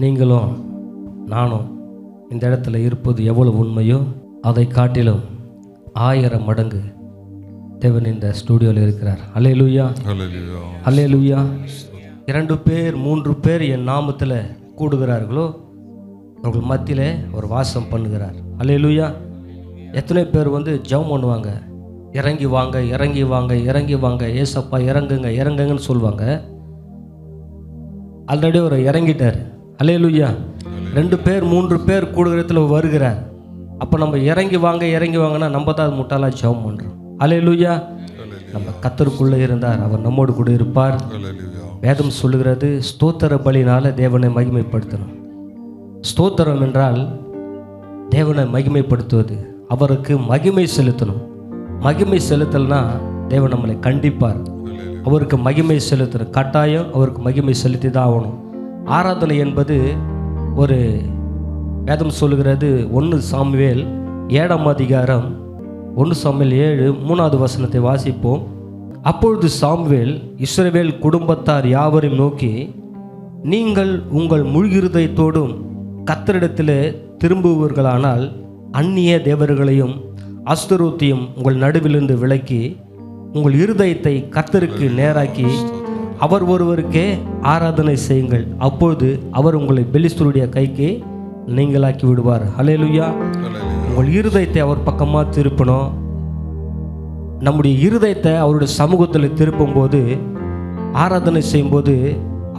நீங்களும் நானும் இந்த இடத்துல இருப்பது எவ்வளவு உண்மையோ அதை காட்டிலும் 1000 மடங்கு தேவன் இந்த ஸ்டூடியோவில் இருக்கிறார். அல்லேலூயா, அல்லேலூயா. 2 பேர் 3 பேர் என் நாமத்தில் கூடுகிறார்களோ அவர்கள் மத்தியில் ஒரு வாசம் பண்ணுகிறார். அல்லேலூயா. எத்தனை பேர் ஜெபம் பண்ணுவாங்க, இறங்கி வாங்க, இறங்கி வாங்க, இறங்கி வாங்க, ஏசப்பா இறங்குங்க, இறங்குங்கன்னு சொல்லுவாங்க. ஆல்ரெடி ஒரு இறங்கிட்டார். அல்லேலூயா. 2 பேர் 3 பேர் கூடுகிறதுல வருகிறார். அப்போ நம்ம இறங்கி வாங்க, இறங்கி வாங்கன்னா நம்ம தான் முட்டாளாக ஜெபம் பண்ணுறோம். அல்லேலூயா. நம்ம கர்த்தருக்குள்ளே இருந்தார், அவர் நம்மோடு கூட இருப்பார். வேதம் சொல்லுகிறது, ஸ்தோத்திர பலினால தேவனை மகிமைப்படுத்தணும். ஸ்தோத்திரம் என்றால் தேவனை மகிமைப்படுத்துவது, அவருக்கு மகிமை செலுத்தணும். மகிமை செலுத்தல்னா தேவன் நம்மளை கண்டிப்பார். அவருக்கு மகிமை செலுத்தணும், கட்டாயம் அவருக்கு மகிமை செலுத்தி தான் ஆகணும். ஆராதனை என்பது ஒரு வேதம் சொல்லுகிறது, 1 சாமுவேல் 7ஆம் அதிகாரம் 1 சாமுவேல் 7 3வது வசனத்தை வாசிப்போம். அப்பொழுது சாமுவேல் இஸ்ரவேல் குடும்பத்தார் யாவரையும் நோக்கி, நீங்கள் உங்கள் முழு இருதயத்தோடும் கர்த்தரிடத்தில் திரும்புவீர்களானால் அந்நிய தேவர்களையும் அஸ்தரோத்தையும் உங்கள் நடுவிலிருந்து விலக்கி உங்கள் இருதயத்தை கர்த்தருக்கு நேராக்கி அவர் ஒருவருக்கே ஆராதனை செய்யுங்கள். அப்பொழுது அவர் உங்களை பெலிஸ்தருடைய கைக்கு நீங்களாக்கி விடுவார். அல்லேலூயா. உங்கள் இருதயத்தை அவர் பக்கமாக திருப்பணும். நம்முடைய இருதயத்தை அவருடைய சமூகத்தில் திருப்பும்போது, ஆராதனை செய்யும்போது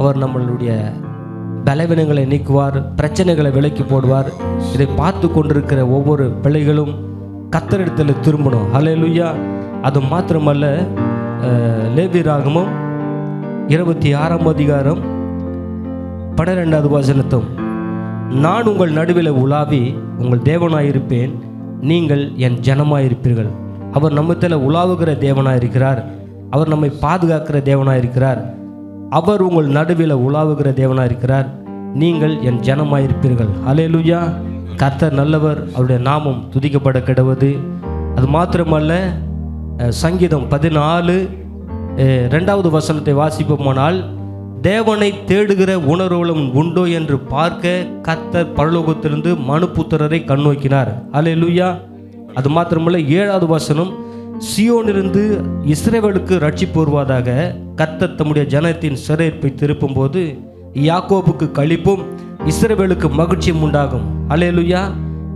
அவர் நம்மளுடைய பலவீனங்களை நீக்குவார், பிரச்சனைகளை விலக்கி போடுவார். இதை பார்த்து கொண்டிருக்கிற ஒவ்வொரு பிள்ளைகளும் கர்த்தரிடத்தில் திரும்பணும். அல்லேலூயா. அது மாத்திரமல்ல, லேவியராகமம் 26ஆம் அதிகாரம் 12வது வசனத்தும், நான் உங்கள் நடுவில் உலாவி உங்கள் தேவனாயிருப்பேன், நீங்கள் என் ஜனமாயிருப்பீர்கள். அவர் நம்மத்தில் உலாவுகிற தேவனாயிருக்கிறார். அவர் நம்மை பாதுகாக்கிற தேவனாயிருக்கிறார். அவர் உங்கள் நடுவில் உலாவுகிற தேவனாயிருக்கிறார். நீங்கள் என் ஜனமாயிருப்பீர்கள். அல்லேலூயா. கர்த்தர் நல்லவர், அவருடைய நாமம் துதிக்கப்பட கிடவது. அது மாத்திரமல்ல, சங்கீதம் 14 2வது வசனத்தை வாசிப்போமானால், தேவனை தேடுகிற உணர்வுகளும் உண்டோ என்று பார்க்க கர்த்தர் பரலோகத்திலிருந்து மனுபுத்திரரை கண்ணோக்கினார். அல்லேலூயா. அது மாத்திரமல்ல, 7வது வசனம், சியோனிலிருந்து இஸ்ரவேலுக்கு ரட்சிப்பு வருவதாக கர்த்தர் தம்முடைய ஜனத்தின் சிறையிருப்பை திருப்பும் போது யாக்கோபுக்கு களிப்பும் இஸ்ரவேலுக்கு மகிழ்ச்சியும் உண்டாகும். அல்லேலூயா.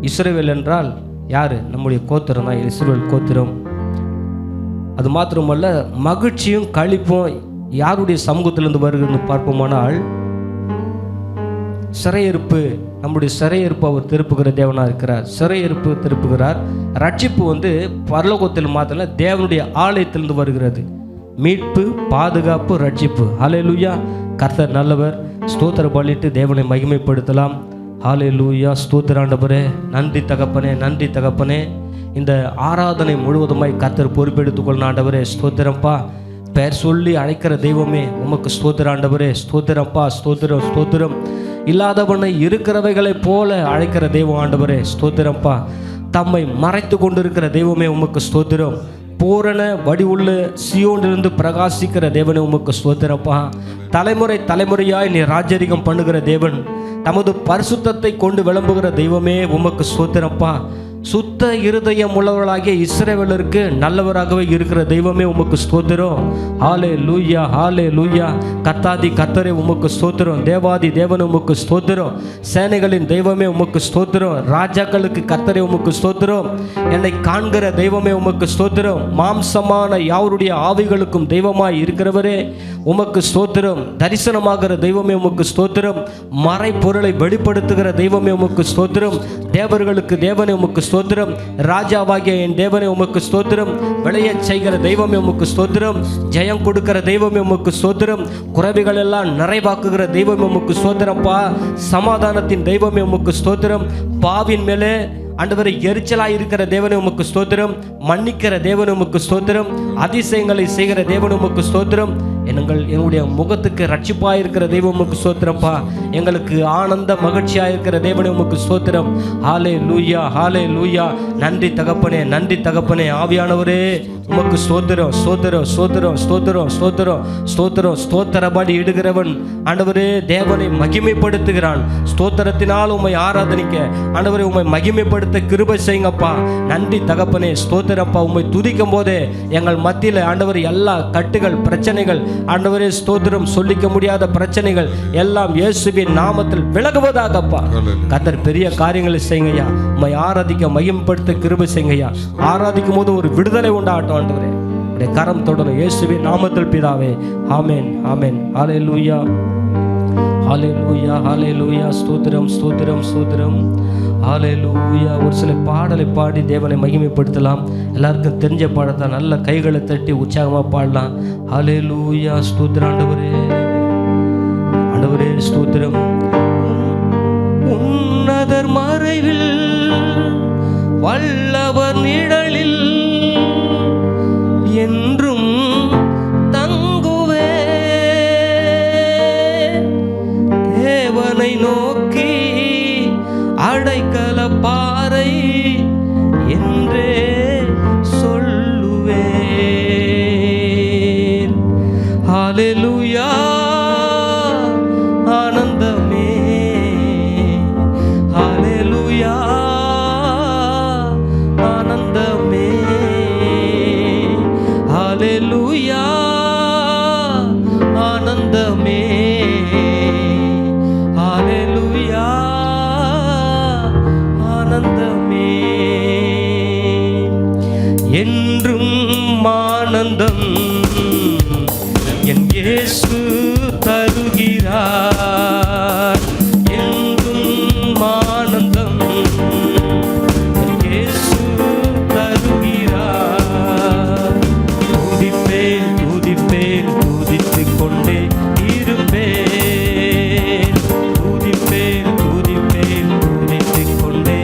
இஸ்ரவேல் என்றால் யாரு? நம்முடைய கோத்திரம் தான் இஸ்ரவேல் கோத்திரம். அது மாத்திரமல்ல, மகிழ்ச்சியும் களிப்பும் யாருடைய சமூகத்திலிருந்து வருகிறது பார்ப்போமானால், சிறையிருப்பு, நம்முடைய சிறையிருப்பு அவர் திருப்புகிற தேவனாக இருக்கிறார். சிறையிருப்பு திருப்புகிறார். ரட்சிப்பு பரலோகத்தில் மாத்திர தேவனுடைய ஆலயத்திலிருந்து வருகிறது. மீட்பு, பாதுகாப்பு, ரட்சிப்பு. ஹல்லேலூயா. கர்த்தர் நல்லவர். ஸ்தோத்திர பலிட்டு தேவனை மகிமைப்படுத்தலாம். ஹல்லேலூயா. ஸ்தோத்திர ஆண்டவரே, நன்றி தகப்பனே, நன்றி தகப்பனே. இந்த ஆராதனை முழுவதுமாய் கர்த்தர் பொறுப்பெடுத்துக்கொள்ள ஆண்டவரே. ஸ்தோத்திரம்ப்பா. பெயர் சொல்லி அழைக்கிற தெய்வமே உமக்கு ஸ்தோத்திர ஆண்டவரே. ஸ்தோத்திரம்ப்பா. ஸ்தோத்திரம், ஸ்தோத்திரம். இல்லாதவனை இருக்கிறவைகளைப் போல அழைக்கிற தெய்வம் ஆண்டவரே. ஸ்தோத்திரம்ப்பா. தம்மை மறைத்து கொண்டிருக்கிற தெய்வமே உமக்கு ஸ்தோத்திரம். பூரண வடிவுள்ள சியோனிலிருந்து பிரகாசிக்கிற தேவனே உமக்கு ஸ்தோத்திரப்பா. தலைமுறை தலைமுறையாய் நீ ராஜரிகம் பண்ணுகிற தேவன், தமது பரிசுத்தத்தை கொண்டு விளம்புகிற தெய்வமே உமக்கு ஸ்தோத்திரப்பா. சுத்த இருதயம் உள்ளவர்களாகிய இஸ்ரவேலருக்கு நல்லவராகவே இருக்கிற தெய்வமே உமக்கு ஸ்தோத்திரம். ஹல்லேலூயா, ஹல்லேலூயா. கர்த்தாதி கர்த்தரே உமக்கு ஸ்தோத்திரம். தேவாதி தேவனே உமக்கு ஸ்தோத்திரம். சேனைகளின் தெய்வமே உமக்கு ஸ்தோத்திரம். ராஜாக்களுக்கு கர்த்தரே உமக்கு ஸ்தோத்திரம். என்னை காண்கிற தெய்வமே உமக்கு ஸ்தோத்திரம். மாம்சமான யாவருடைய ஆவிகளுக்கும் தெய்வமாய் இருக்கிறவரே உமக்கு ஸ்தோத்திரம். தரிசனமாகிற தெய்வமே உமக்கு ஸ்தோத்திரம். மறை பொருளை வெளிப்படுத்துகிற தெய்வமே உமக்கு ஸ்தோத்திரம். தேவர்களுக்கு தேவனே உமக்கு ஸ்தோத்திரம். ராஜாவாகிய என் தேவனே உமக்கு ஸ்தோத்திரம். விளைய செய்கிற தெய்வமே உமக்கு ஸ்தோத்திரம். ஜெயம் கொடுக்கிற தெய்வமே உமக்கு ஸ்தோத்திரம். குறைவுகள் எல்லாம் நிறைவாக்குகிற தெய்வமே உமக்கு ஸ்தோத்திரம்ப்பா. சமாதானத்தின் தெய்வமே உமக்கு ஸ்தோத்திரம். பாவின் மேலே ஆண்டவரை எரிச்சலாய் இருக்கிற தேவனே உமக்கு ஸ்தோத்திரம். மன்னிக்கிற தேவனே உமக்கு ஸ்தோத்திரம். அதிசயங்களை செய்கிற தேவனே உமக்கு ஸ்தோத்திரம். என்னுடைய முகத்துக்கு ரட்சிப்பாக இருக்கிற தெய்வம் உமக்கு ஸ்தோத்திரம்ப்பா. எங்களுக்கு ஆனந்த மகிழ்ச்சியாக இருக்கிற தேவனே உமக்கு ஸ்தோத்திரம். ஹாலே லூயா, ஹாலே லூயா. நன்றி தகப்பனே, நன்றி தகப்பனே. ஆவியானவரே உமக்கு ஸ்தோத்திரம், ஸ்தோத்திரம், ஸ்தோத்திரம், ஸ்தோத்திரம், ஸ்தோத்திரம், ஸ்தோத்திரம். ஸ்தோத்திரபடி இடுகிறவன் ஆண்டவரே தேவனை மகிமைப்படுத்துகிறான். ஸ்தோத்திரத்தினால் உம்மை ஆராதனிக்க ஆண்டவரே உம்மை மகிமைப்படுத்த கிருபை செய்யுங்கப்பா. நன்றி தகப்பனே, ஸ்தோத்திரப்பா. உம்மை துதிக்கும் போதே எங்கள் மத்தியில் ஆண்டவர் எல்லா கட்டுகள், பிரச்சனைகள் ஆண்டவரே ஸ்தோத்திரம், சொல்லிக்க முடியாத பிரச்சனைகள் எல்லாம் இயேசுவின் நாமத்தில் விலகுவதாகப்பா. கர்த்தர் பெரிய காரியங்களை செய்யுங்கய்யா. உம்மை ஆராதிக்க மகிமைப்படுத்த கிருபை செய்யுங்கய்யா. ஆராதிக்கும் போது ஒரு விடுதலை உண்டாகட்டும் ஆண்டவரே. உடைய கரம் தொடரும் இயேசுவின் நாமத்தில் பிதாவே. ஆமென், ஆமென். ஹல்லேலூயா, ஹல்லேலூயா, ஹல்லேலூயா. ஸ்தோத்திரம், ஸ்தோத்திரம், ஸ்தோத்திரம். ஹல்லேலூயா. ஒரு சில பாடலை பாடி தேவனை மகிமைப்படுத்தலாம். எல்லாருக்கும் தெரிஞ்ச பாடத்தான் நல்ல கைகளை தட்டி உற்சாகமாக பாடலாம். ஹல்லேலூயா. ஸ்தோத்திரம் ஆண்டவரே, ஆண்டவரே ஸ்தோத்திரம். உன்னதர் மறைவில் வல்லவர் நிழலில் என்றும் தங்குவே, தேவனை நோக்கி அடைக்கல பாறை என்றே சொல்லுவேன். ஹல்லேலூயா. ஆனந்தமே, ஹல்லேலூயா. ஆனந்தமே, ஹல்லேலூயா. ஆனந்தமே, ஹல்லேலூயா. ஆனந்தமே, என்றும் ஆனந்தம் என் இயேசு தருகிறார். என்றும் ஆனந்தம் என் இயேசு தருகிறார். துதிப்பேன், துதிப்பேன், துதித்துக் கொண்டே இருப்பேன். துதிப்பேன், துதிப்பேன், துதித்துக் கொண்டே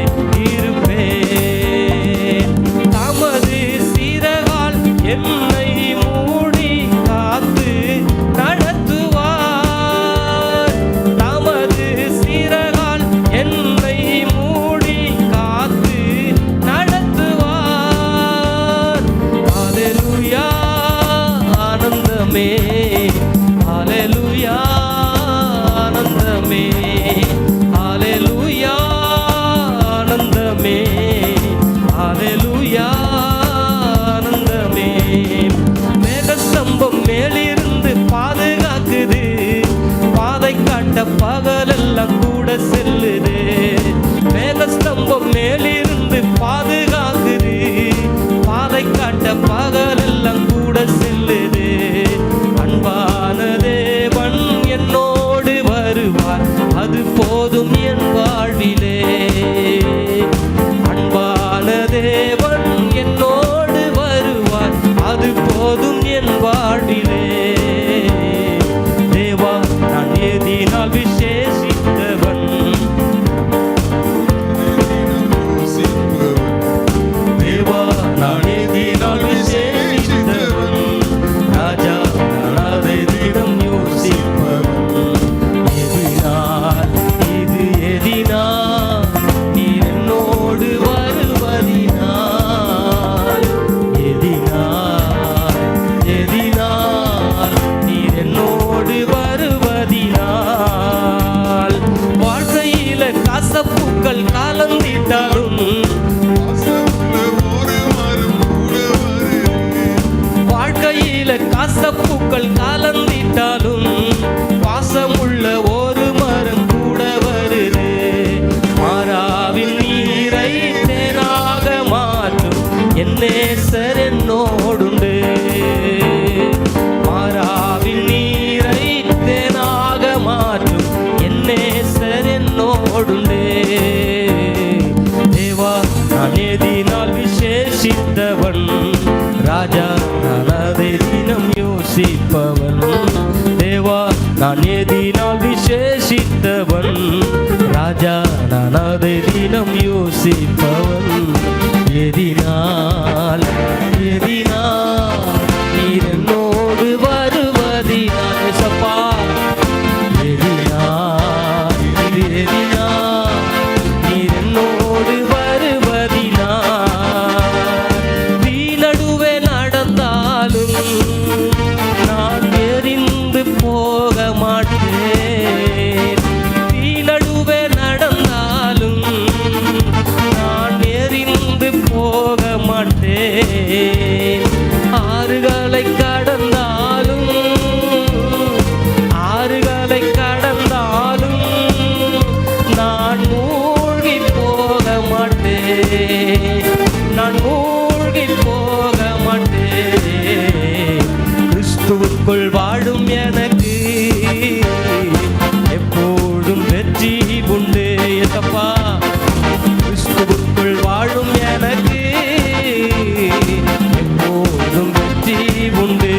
இருப்பேன். தமது சிறகால் என்னை மூடி காத்து நடத்துவார். தமது சிறகால் என்னை மூடி காத்து நடத்துவார். ஹல்லேலூயா. ஆனந்தமே, ஹல்லேலூயா. ஆனந்தமே, ஹல்லேலூயா. ஆனந்தமே, ஹல்லேலூயா. ஆனந்தமே. மேகஸ்தம்பம் மேலிருந்து பாதுகாக்குது, பாதை காட்ட பகலெல்லாம் கூட செல்லுது. மேகஸ்தம்பம் மேலிருந்து பாதுகாக்குது, பாதை காட்ட பகலெல்லாம் கூட செல்லுது. அன்பான தேவன் என்னோடு வருவார், அது போதும் என் வாழ்விலே. அன்பான தேவன் என்னோடு வருவார், அது போதும் என் வாழ்விலே. தேவா நான் எதினால் விசேஷித்தவன், தேவா நான் எதினால் விசேஷித்தவன். ராஜா நான் அதை தினம் யோசிப்பவன். எதினால் இது எதினால் நீர் என்னோடு வருவதினால். எதினால் எதினால் நீர் என்னோடு வருவதினால். வாழ்க்கையில கசப்புக்கள் கலந்திட்டாலும், வாழ்க்கையில கசப்புக்கள் கலந்திட்டாலும் பாசமுள்ள ஒரு மரம் கூட வருது. மாறாவின் நீரை தேனாக மாற்றும் என் நேசர் என்னோடுண்டு. மாறாவின் நீரை தேனாக மாற்றும் என் நேசர் என்னோடுண்டு. தேவா நான் எதினால் விசேஷித்தவன், ராஜா நான் அதை தினம் யோசிப்பவன். தேவா நான் எதினால் விசேஷித்தவன், ராஜா நான் அதை தினம் யோசிப்பவன். எதினால் எதினால் நீர் என்னோடு வருவதி தேடினார், நீர் என்னோடு வருவதினார். வீணடுவே நடந்தாலும் நான் எரிந்து போக மாட்டேன். வீணடுவே நடந்தாலும் நான் எரிந்து போக மாட்டேன். ஆறுகளை கடந்தாலும் ஆறுகளை கடந்தாலும் நான் மூழ்கி போக மாட்டேன். நான் மூழ்கி போக மாட்டேன். கிறிஸ்துவுக்குள் வாழும் எனக்கு எப்போதும் வெற்றி உண்டு. ஏசப்பா, கிறிஸ்துவுக்குள் வாழும் எனக்கு எப்போதும் வெற்றி உண்டு.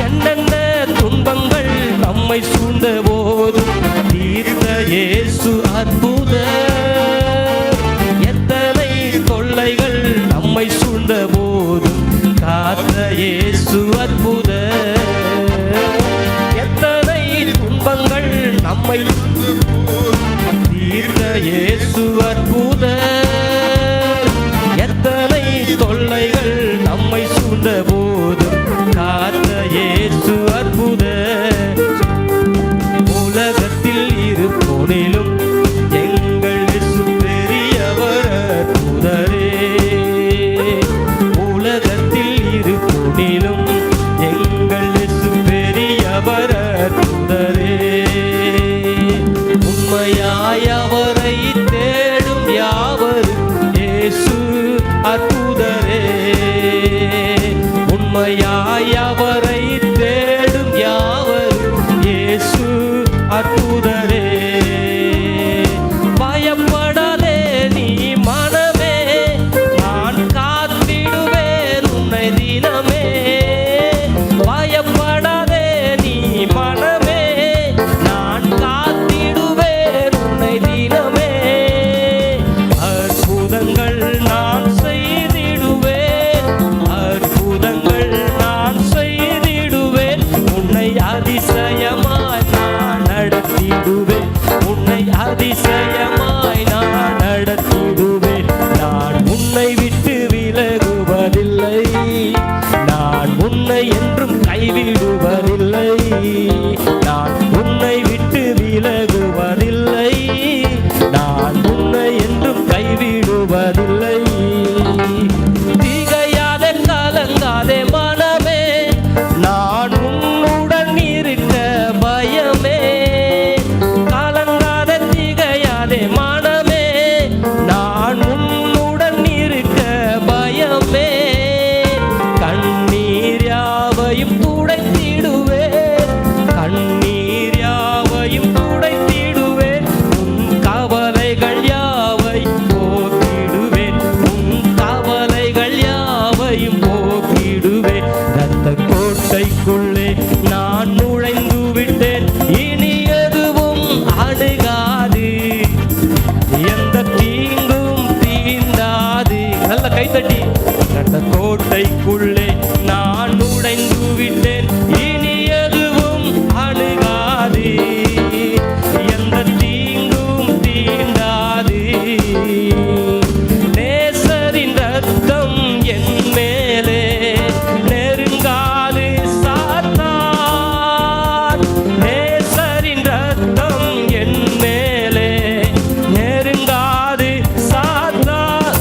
என்னென்ன துன்பங்கள் நம்மை சூழ்ந்த போதும் தீர்த்த இயேசு அற்புதர். எத்தனை தொல்லைகள் நம்மை சூழ்ந்த போதும் காத்த இயேசு அற்புதர். எத்தனை துன்பங்கள் நம்மை தீர்த்த இயேசு அற்புதர். எத்தனை தொல்லைகள் நம்மை சூழ்ந்த போதும் காத்த இயேசு அற்புதர். உலகத்தில் இருப்போனிலும் எங்கள் இயேசு பெரியவர் அற்புதரே. உலகத்தில் இருப்போனிலும் எங்கள் இயேசு பெரியவர் அற்புதரே. உண்மையாய் அவரை தேடும் யாவரும் இயேசு அற்புதரே. உண்மையாய் அவரை தேடும் யாவரும் இயேசு அற்புதரே. பயப்படாதே நீ மனமே, நான் காத்திடுவேன் உன்னை தினமே. பயப்படாதே நீ மனமே, நான் காத்திடுவேன் உன்னை தினமே. அற்புதங்கள் நான் செய்திடுவேன், அற்புதங்கள் நான் செய்திடுவேன். உன்னை அதிசயமாய் நான் நடத்திடுவேன், உன்னை அதிசயமாய் நான் நடத்திடுவேன். நான் உன்னை விட்டு விலகுவதில்லை, நான் உன்னை என்றும் கைவிடுவதில்லை. நான் உன்னை விட்டு விலகுவதில்லை, நான் உன்னை என்றும் கைவிடுவதில்லை. திகையாதே கலங்காதே மனமே, நான் உன்னுடன் இருக்க பயமே. கலங்காதே திகையாதே மனமே, நான் உன்னுடன் இருக்க பயமே. கண்ணீர் யாவையும் துடைத்திடுவேன், கண்ணீர் யாவையும் துடைத்திடுவேன். உன் கவலைகள் யாவை போக்கிடுவேன், உன் கவலைகள் யாவையும் போக்கிடுவேன். ரத்த கோட்டைக்குள்ளே நான் நுழைந்து விட்டேன், இனி எதுவும் அணுகாது, எந்த தீங்கும் தீண்டாது. நல்ல கைத்தட்டி. ரத்த கோட்டைக்குள்ளே நான் நுழைந்து விட்டேன், இனி எதுவும் அணுகாது, எந்த தீங்கும் தீண்டாது. நேசரின் ரத்தம் என் மேலே நெருங்காது சாத்தான். நேசரின் ரத்தம் என் மேலே நெருங்காது சாத்தான்.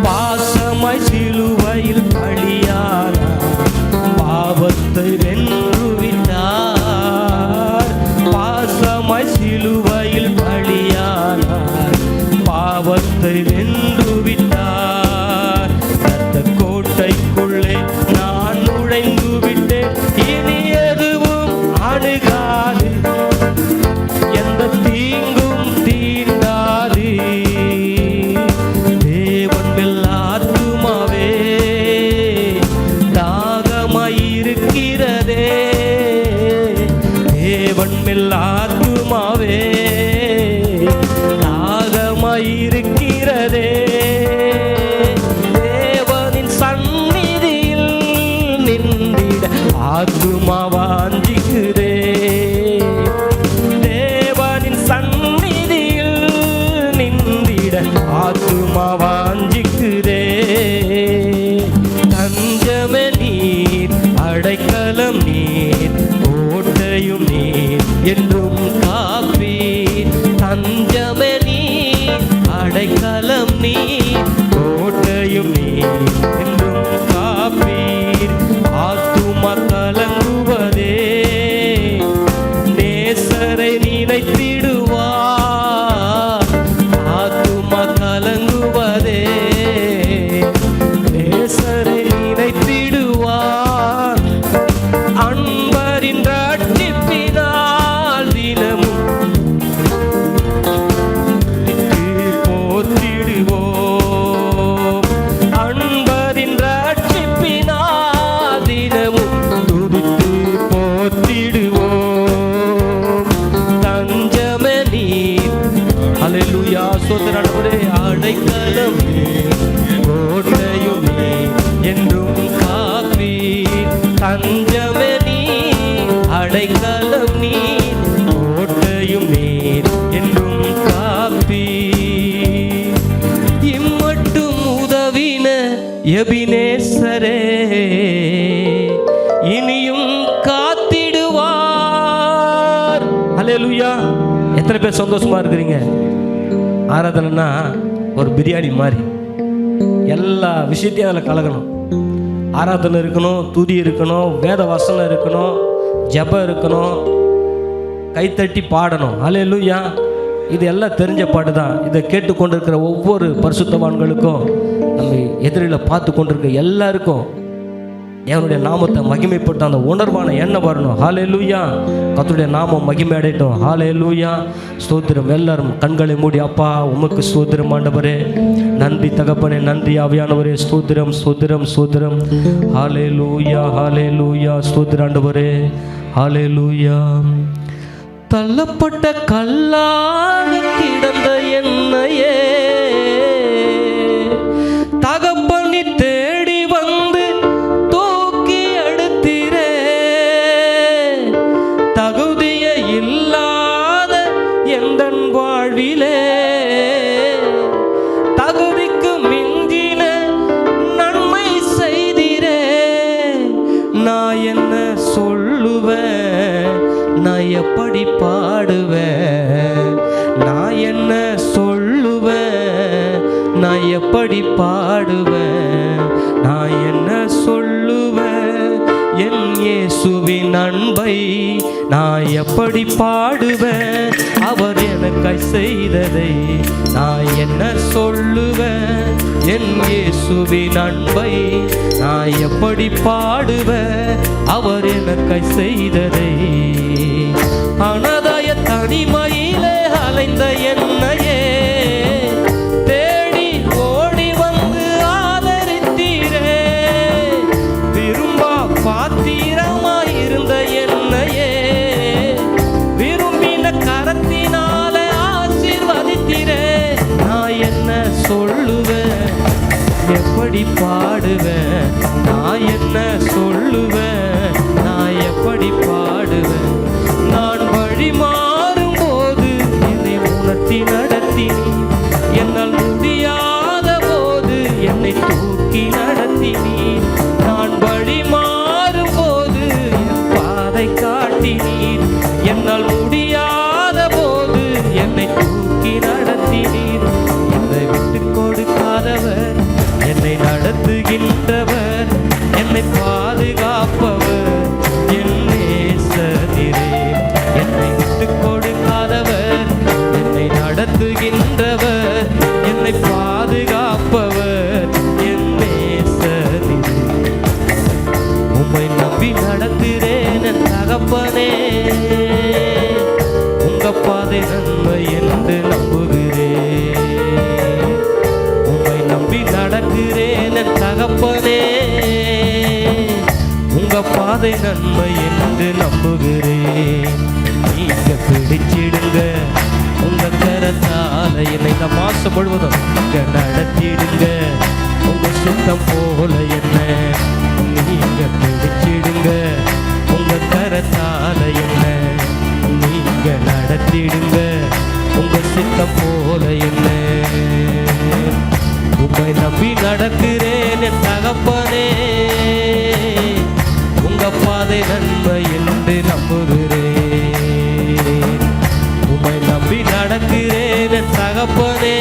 பாசமாய் சிலுவையில் பலியானார், பாவத்தை வென்று விட்டார். பாசமாய் சிலுவையில் பலியானார், பாவத்தை வென்று விட்டார். ரத்த கோட்டைக்குள்ளே நான் நுழைந்து விட்டேன், இனி எதுவும் அணுகாது, எந்த தீங்கும் தீண்டாது. தேவன் மேல் ஆத்துமாவே தாகமாயிருக்கிறதே, தேவன் மேல் ஆத்துமாவே தாகமாயிருக்கிறதே. தேவனின் சந்நிதியில் நின்றிட ஆத்துமா வாஞ்சிக்குதே, நேசரை நினைத்திடுவார், ஆத்துமா கலங்குவதே. நேசரை நினைத்திடுவார், அன்பரின் ரட்சிப்பினால் தினமும் போற்றிடுவோம். அன்பரின் ரட்சிப்பினால் தினமும் துதித்து போற்றிடுவோம். தஞ்சமே நீர், அல்லேலூயா, சோதரனே, அடைக்கலம் கோட்டையும் நீர் என்றும் காப்பீர். தஞ்சமே நீர், அடைக்கலம் நீர், கோட்டையும் நீர் என்றும் காப்பீர். இம்மட்டும் உதவின எபினேசரே, இனியும் காத்திடுவார். அல்லேலூயா. எத்தனை பேர் சந்தோஷமா இருக்கிறீங்க? ஆராதனைனா ஒரு பிரியாணி மாதிரி, எல்லா விஷயத்தையும் அதில் கலக்கணும். ஆராதனை இருக்கணும், துதி இருக்கணும், வேத வசனம் இருக்கணும், ஜெபம் இருக்கணும், கைத்தட்டி பாடணும். அல்லேலூயா. இது எல்லாம் தெரிஞ்ச பாட்டு தான். இதை கேட்டுக்கொண்டிருக்கிற ஒவ்வொரு பரிசுத்தவான்களுக்கும், நம்ம எதிரில் பார்த்து கொண்டிருக்க எல்லாருக்கும் தேவனுடைய நாமத்தை மகிமைப்பட்டு அந்த உணர்வான எண்ணம் வரணும். ஹல்லேலூயா. கர்த்தருடைய நாமம் மகிமை அடையட்டும். ஹல்லேலூயா. ஸ்தோத்திரம். எல்லாரும் கண்களை மூடி, அப்பா உமக்கு ஸ்தோத்திரம் ஆண்டவரே, நன்றி தகப்பனே, நன்றி ஆவியானவரே, ஸ்தோத்திரம் ஸ்தோத்திரம் ஸ்தோத்திரம். ஹல்லேலூயா ஹல்லேலூயா. ஸ்தோத்திரம் ஆண்டவரே. ஹல்லேலூயா. தள்ளப்பட்ட கல்லாக கிடந்த என்னையே தகப்பனி தேடி வந்து தூக்கி எடுத்திரே. தகுதிய இல்லாத எந்தன் வாழ்விலே தகுதிக்கு மிஞ்சின நன்மை செய்திரே. நான் என்ன சொல்லுவேன், நான் எப்படி பாடுவேன், நான் என்ன சொல்லுவேன், நான் எப்படி பாடுவேன், நான் என்ன சொல்லுவேன், என் இயேசுவின் அன்பை நான் எப்படி பாடுவேன், அவர் எனக்காய் செய்ததை நான் என்ன சொல்லுவேன், என் இயேசுவின் அன்பை நான் எப்படி பாடுவேன், அவர் எனக்காய் செய்ததை. அனாதாய தனிமையிலே அலைந்த என்னையே தேடி ஓடி வந்து ஆதரித்தீரே. விரும்பா பாத்திரமாயிருந்த என்னையே விரும்பின கரத்தினாலே ஆசீர்வதித்தீரே. நான் என்ன சொல்லுவேன், எப்படி பாடுவேன், நான் என்ன சொல்லுவேன், நான் எப்படி பாடுவேன். நான் வழி மாறும் போது என்னை உணர்த்தி நடத்தினி, என்னால் முடியாத போது என்னை தூக்கி நடத்தினி. நான் வழி மாறும் போது என் பாதை காட்டினீர், என்னால் முடியாத போது என்னை தூக்கி நடத்தினீர். என்னை விட்டு கொடுக்காதவர், என்னை நடத்துகின்றவர், என்னை பாதுகாப்பவர் என் நேசரே. என்னை விட்டு கொடுக்காதவர், என்னை நடத்துகின்றவர், என்னை பாதுகாப்பவர் என் நேசரே. உம்மை நம்பி நடக்கிறேன் என் தகப்பனே, உங்க பாதை நன்மை என்று நம்புகிறேன். உம்மை நம்பி நடக்கிறேன் என் தகப்பனே, உங்க பாதை நன்மை என்று நம்புகிறேன். நீங்க பிடிச்சிடுங்க உங்க கரத்தால என்னை இந்த மாசம் முழுவதும் இங்க நடத்திடுங்க. உங்க சுத்தம் போல என்ன நீங்க பிடிச்சிடுங்க, உங்க கரத்தால என்ன நீங்க நடத்திடுங்க. உங்க சித்தம் போல என்ன உம்மை நம்பி நடக்கிறேன் என் தகப்பனே, உங்க பாதை நன்மை என்று நம்புகிறேன். உம்மை நம்பி நடக்கிறேன் என் தகப்பனே,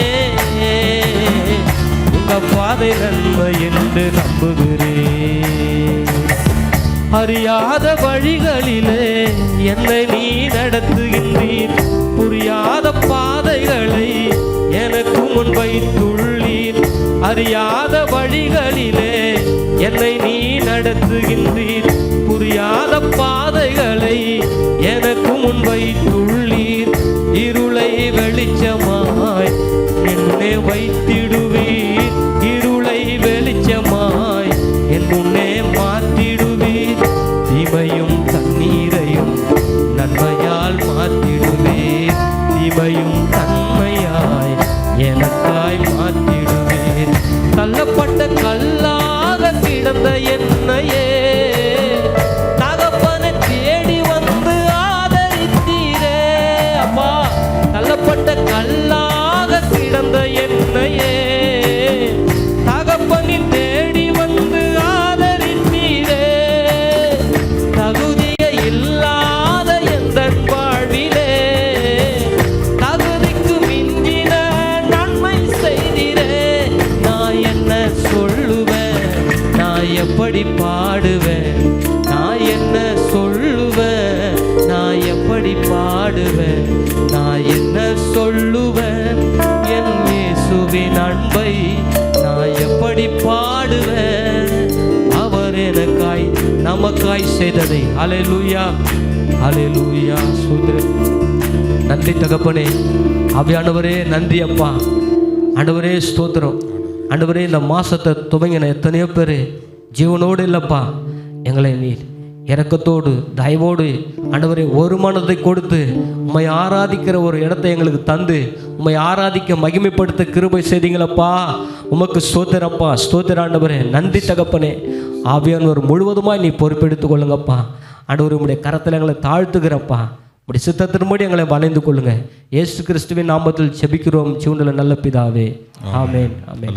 உங்க பாதை நன்மை என்று நம்புகிறேன். அறியாத வழிகளிலே என்னை நீ நடத்துகின்றீர். புரியாத பாதைகளை எனக்கு முன் வைத்துள்ளீர். அறியாத வழிகளிலே என்னை நீ நடத்துகின்றீர். புரியாத பாதைகளை எனக்கு முன் வைத்துள்ளீர். இருளை வெளிச்சமாய் என்னை வைத்திடுவீர். இருளை வெளிச்சமாய் என் முன்னே மாற்றிடுவீர். தீமையும் தண்ணீரையும் நன்மையால் மாற்றிடுவீர். தீமையும் நன்மையாய் எனக்காய் மாற்றிடுவீர். தள்ளப்பட்ட கல்லாக கிடந்த என்னையே தகப்பனை தேடி வந்து ஆதரித்தீரே. அப்பா, தள்ளப்பட்ட கல்லாக கிடந்த என்னையே தகப்பனை தேடி வந்து ஆதரித்தீரே. தகுதிய இல்லாத எந்த வாழ்விலே தகுதிக்கு மிஞ்சின நன்மை செய்தீரே. நான் என்ன சொல்லுவேன், நான் எப்படி பாடுவேன், நான் என்ன சொல்லுவேன், நான் எப்படி பாடுவேன், நான் என்ன சொல்லுவேன், என் இயேசுவின் அன்பை நான் எப்படி பாடுவேன், அவர் எனக்காய் நமக்காய் செய்ததை. அல்லேலூயா, அல்லேலூயா. ஸ்தோத்திரம். நன்றி தகப்பனே. ஆவியானவரே நன்றி அப்பா. ஆண்டவரே ஸ்தோத்திரம். ஆண்டவரே, இந்த மாசத்தை துவங்கின எத்தனையோ பேர் ஜீவனோடு இல்லைப்பா. எங்களை நீர் இரக்கத்தோடு தயவோடு ஆண்டவரே ஒரு மனதை கொடுத்து உம்மை ஆராதிக்கிற ஒரு இடத்தை எங்களுக்கு தந்து உம்மை ஆராதிக்க மகிமைப்படுத்த கிருபை செய்தீங்களப்பா. உமக்கு ஸ்தோத்திரப்பா. ஸ்தோத்திர ஆண்டவரே. நன்றி தகப்பனே. ஆவியானவர் முழுவதுமாய் நீ பொறுப்பெடுத்து கொள்ளுங்கப்பா. ஆண்டவர் உம்முடைய கரத்தில் எங்களை தாழ்த்துக்கிறப்பா. உடைய சித்தத்தின்படி எங்களை வளைந்து கொள்ளுங்க. இயேசு கிறிஸ்துவின் நாமத்தில் செபிக்கிறோம் ஜீவனுள்ள நல்ல பிதாவே. ஆமென், ஆமென்.